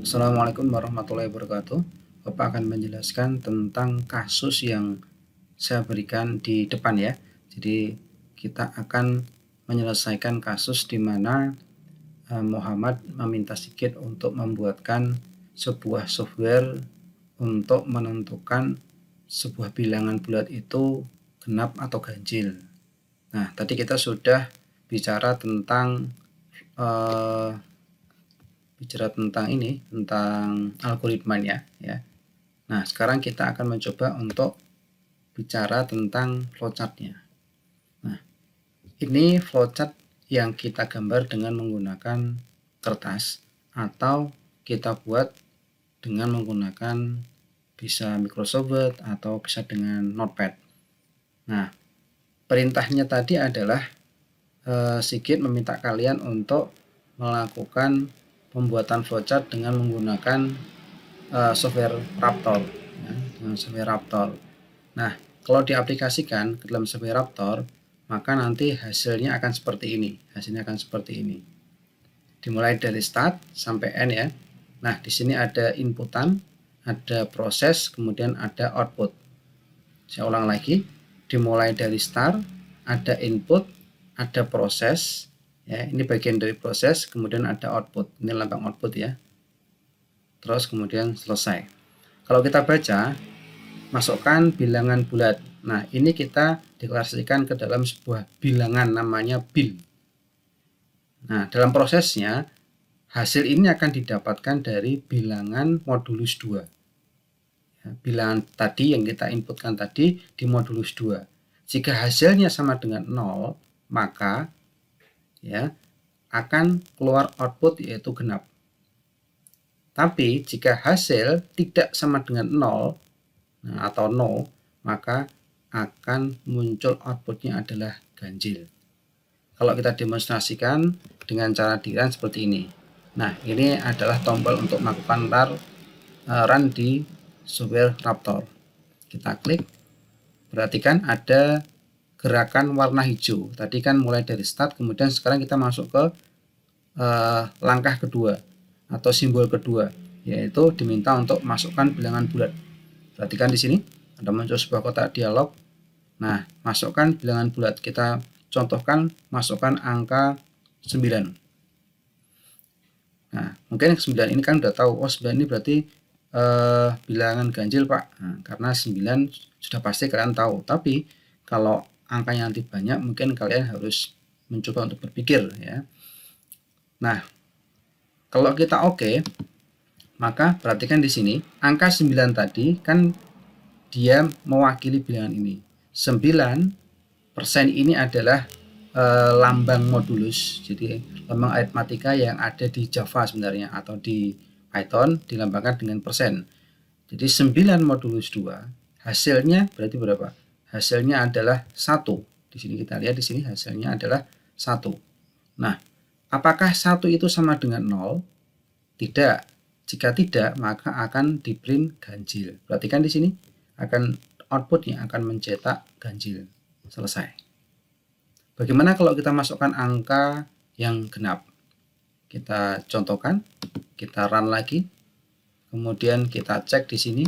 Assalamualaikum warahmatullahi wabarakatuh. Bapak akan menjelaskan tentang kasus yang saya berikan di depan ya. Jadi kita akan menyelesaikan kasus di mana Muhammad meminta Sigit untuk membuatkan sebuah software untuk menentukan sebuah bilangan bulat itu genap atau ganjil. Nah, tadi kita sudah bicara tentang eh, tentang algoritmanya ya. Nah, sekarang kita akan mencoba untuk bicara tentang flowchart-nya. Nah, ini flowchart yang kita gambar dengan menggunakan kertas atau kita buat dengan menggunakan bisa Microsoft Word atau bisa dengan Notepad. Nah, perintahnya tadi adalah Sigit meminta kalian untuk melakukan pembuatan flowchart dengan menggunakan software Raptor ya, dengan software Raptor. Nah, kalau diaplikasikan ke dalam software Raptor, maka nanti hasilnya akan seperti ini. Dimulai dari start sampai end ya. Nah, di sini ada inputan, ada proses, kemudian ada output. Saya ulang lagi, dimulai dari start, ada input, ada proses, ya, ini bagian dari proses, kemudian ada output, ini lambang output ya. Terus kemudian selesai. Kalau kita baca, masukkan bilangan bulat. Nah, ini kita deklarasikan ke dalam sebuah bilangan namanya bil. Nah, dalam prosesnya, hasil ini akan didapatkan dari bilangan modulus 2. Ya, bilangan tadi yang kita inputkan tadi di modulus 2. Jika hasilnya sama dengan 0, maka ya akan keluar output yaitu genap. Tapi jika hasil tidak sama dengan 0 atau no, maka akan muncul outputnya adalah ganjil. Kalau kita demonstrasikan dengan cara di-run seperti ini. Nah, ini adalah tombol untuk melakukan run di software Raptor. Kita klik, perhatikan ada gerakan warna hijau. Tadi kan mulai dari start, kemudian sekarang kita masuk ke langkah kedua atau simbol kedua, yaitu diminta untuk masukkan bilangan bulat. Perhatikan di sini ada muncul sebuah kotak dialog. Nah, masukkan bilangan bulat. Kita contohkan masukkan angka 9. Nah, mungkin 9 ini kan udah tahu, oh 9 ini berarti bilangan ganjil Pak. Nah, karena 9 sudah pasti kalian tahu. Tapi kalau angkanya nanti banyak, mungkin kalian harus mencoba untuk berpikir ya. Nah, kalau kita oke, maka perhatikan di sini angka 9 tadi kan dia mewakili bilangan ini. 9% ini adalah lambang modulus. Jadi lambang aritmatika yang ada di Java sebenarnya atau di Python dilambangkan dengan persen. Jadi 9 modulus 2 hasilnya berarti berapa? Hasilnya adalah 1. Di sini kita lihat di sini hasilnya adalah 1. Nah, apakah 1 itu sama dengan 0? Tidak. Jika tidak, maka akan di print ganjil. Perhatikan di sini akan outputnya akan mencetak ganjil. Selesai. Bagaimana kalau kita masukkan angka yang genap? Kita contohkan, kita run lagi, kemudian kita cek di sini,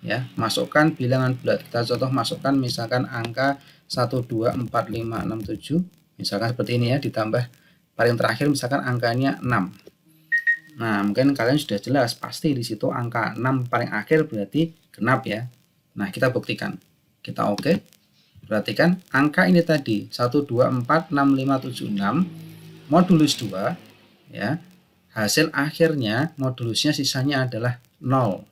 ya, masukkan bilangan bulat. Kita contoh masukkan misalkan angka 1, 2, 4, 5, 6, 7, misalkan seperti ini ya, ditambah paling terakhir misalkan angkanya 6. Nah, mungkin kalian sudah jelas, pasti di situ angka 6 paling akhir berarti genap ya. Nah, kita buktikan. Kita oke. Perhatikan angka ini tadi 1, 2, 4, 6, 5, 7, 6 modulus 2 ya. Hasil akhirnya modulusnya sisanya adalah 0.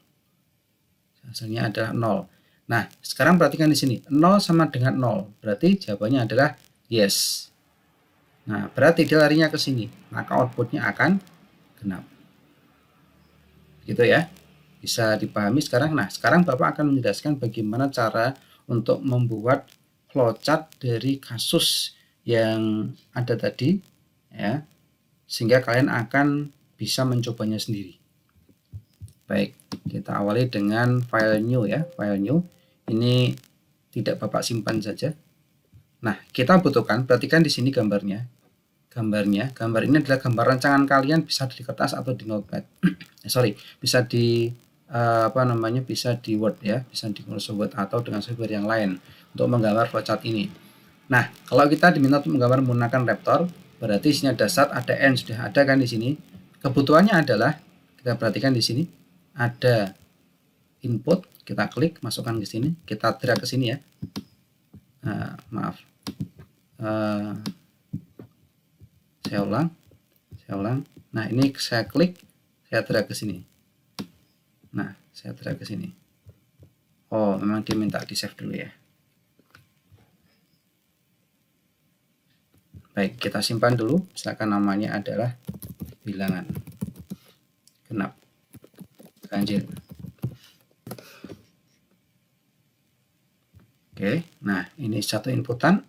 Hasilnya adalah 0. Nah, sekarang perhatikan di sini 0 sama dengan 0. Berarti jawabannya adalah yes. Nah, berarti dia larinya ke sini, maka outputnya akan genap. Gitu ya. Bisa dipahami sekarang. Nah, sekarang Bapak akan menjelaskan bagaimana cara untuk membuat flowchart dari kasus yang ada tadi ya, sehingga kalian akan bisa mencobanya sendiri. Baik, kita awali dengan file new ya, file new. Ini tidak Bapak simpan saja. Nah, kita butuhkan, perhatikan di sini gambarnya. gambarnya. Gambar ini adalah gambar rancangan kalian, bisa di kertas atau di notepad. Bisa di bisa di Word ya, bisa di Microsoft Word atau dengan software yang lain untuk menggambar flowchart ini. Nah, kalau kita diminta untuk menggambar menggunakan Raptor, berarti isinya ada start, ada end, sudah ada kan di sini. Kebutuhannya adalah, kita perhatikan di sini ada input, kita klik, masukkan ke sini, kita drag ke sini ya. Saya ulang. Nah, ini saya klik, saya drag ke sini. Nah, saya drag ke sini. Oh, memang dia minta di save dulu ya. Baik, kita simpan dulu. Misalkan namanya adalah bilangan genap ganjil. Oke, nah ini satu inputan.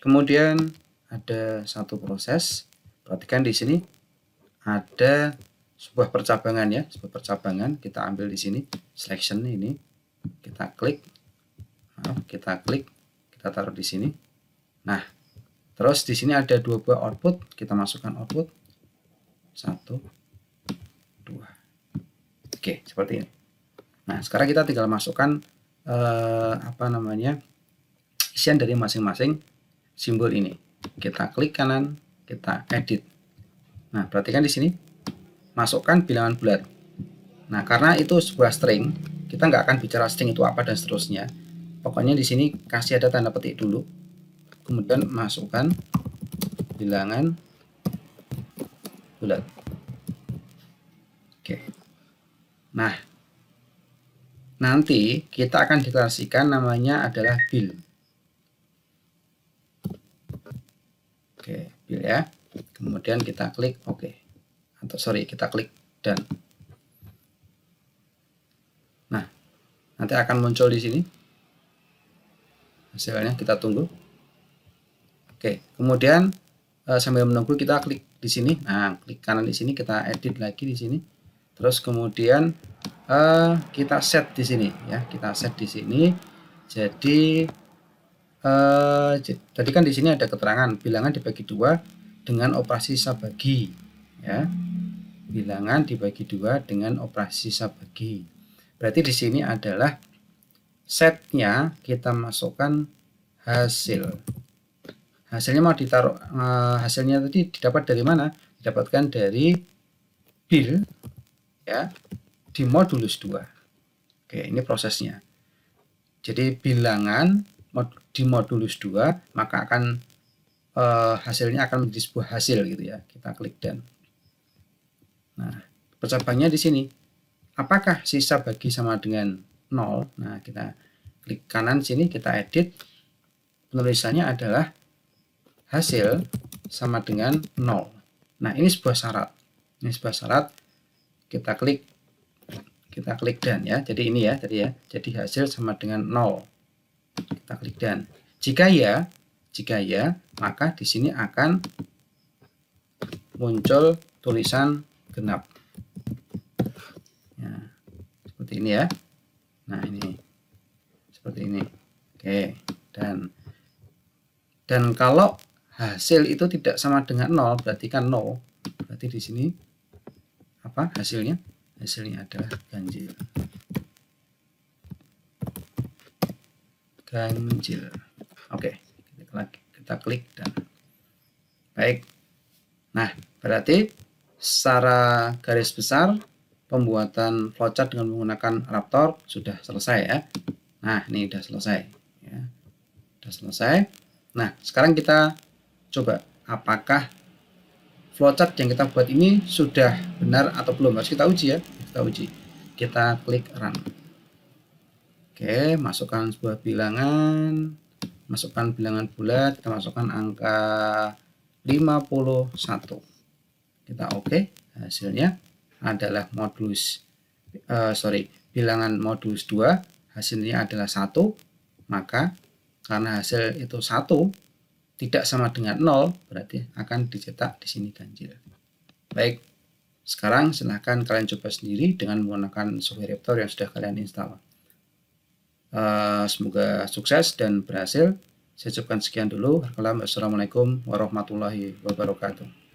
Kemudian ada satu proses. Perhatikan di sini ada sebuah percabangan ya, sebuah percabangan. Kita ambil di sini selection ini, kita klik, kita taruh di sini. Nah, terus di sini ada dua buah output, kita masukkan output 1, 2. Oke, seperti ini. Nah, sekarang kita tinggal masukkan isian dari masing-masing simbol ini. Kita klik kanan, kita edit. Nah, perhatikan di sini masukkan bilangan bulat. Nah, karena itu sebuah string, kita nggak akan bicara string itu apa dan seterusnya. Pokoknya di sini kasih ada tanda petik dulu. Kemudian masukkan bilangan bulat. Oke. Nah, nanti kita akan deklarasikan namanya adalah bill. Oke, bill ya. Kemudian kita klik OK. Kita klik done. Nah, nanti akan muncul di sini hasilnya, kita tunggu. Oke, kemudian sambil menunggu kita klik di sini. Nah, klik kanan di sini, kita edit lagi di sini. Terus kemudian kita set di sini ya, kita set di sini. Jadi tadi kan di sini ada keterangan bilangan dibagi 2 dengan operasi sisa bagi ya. Bilangan dibagi 2 dengan operasi sisa bagi. Berarti di sini adalah setnya kita masukkan hasil. Hasilnya mau ditaruh, hasilnya tadi didapat dari mana? Didapatkan dari bill ya di modulus 2. Oke, ini prosesnya. Jadi bilangan di modulus 2 maka akan hasilnya akan menjadi sebuah hasil gitu ya. Kita klik done. Nah, percabangnya di sini. Apakah sisa bagi sama dengan 0? Nah, kita klik kanan sini, kita edit. Penulisannya adalah hasil sama dengan 0. Nah, ini sebuah syarat. Ini sebuah syarat. Kita klik done ya. Jadi ini ya tadi ya. Jadi hasil sama dengan 0. Kita klik done. Jika ya, maka di sini akan muncul tulisan genap. Ya, seperti ini ya. Nah, ini seperti ini. Oke, dan kalau hasil itu tidak sama dengan 0, berarti kan 0. Berarti di sini apa hasilnya? Hasilnya adalah ganjil. Oke, kita klik dan baik. Nah, berarti secara garis besar pembuatan flowchart dengan menggunakan Raptor sudah selesai ya. Nah, ini sudah selesai ya. Sudah selesai. Nah, sekarang kita coba apakah flowchart yang kita buat ini sudah benar atau belum. Harus kita uji ya. Kita uji. Kita klik run. Oke, masukkan sebuah bilangan. Masukkan bilangan bulat. Kita masukkan angka 51. Kita OK. Hasilnya adalah bilangan modulus 2. Hasilnya adalah 1. Maka karena hasil itu 1 tidak sama dengan 0, berarti akan dicetak di sini ganjil. Baik, sekarang silahkan kalian coba sendiri dengan menggunakan software Raptor yang sudah kalian install. Semoga sukses dan berhasil. Saya ucapkan sekian dulu. Assalamualaikum warahmatullahi wabarakatuh.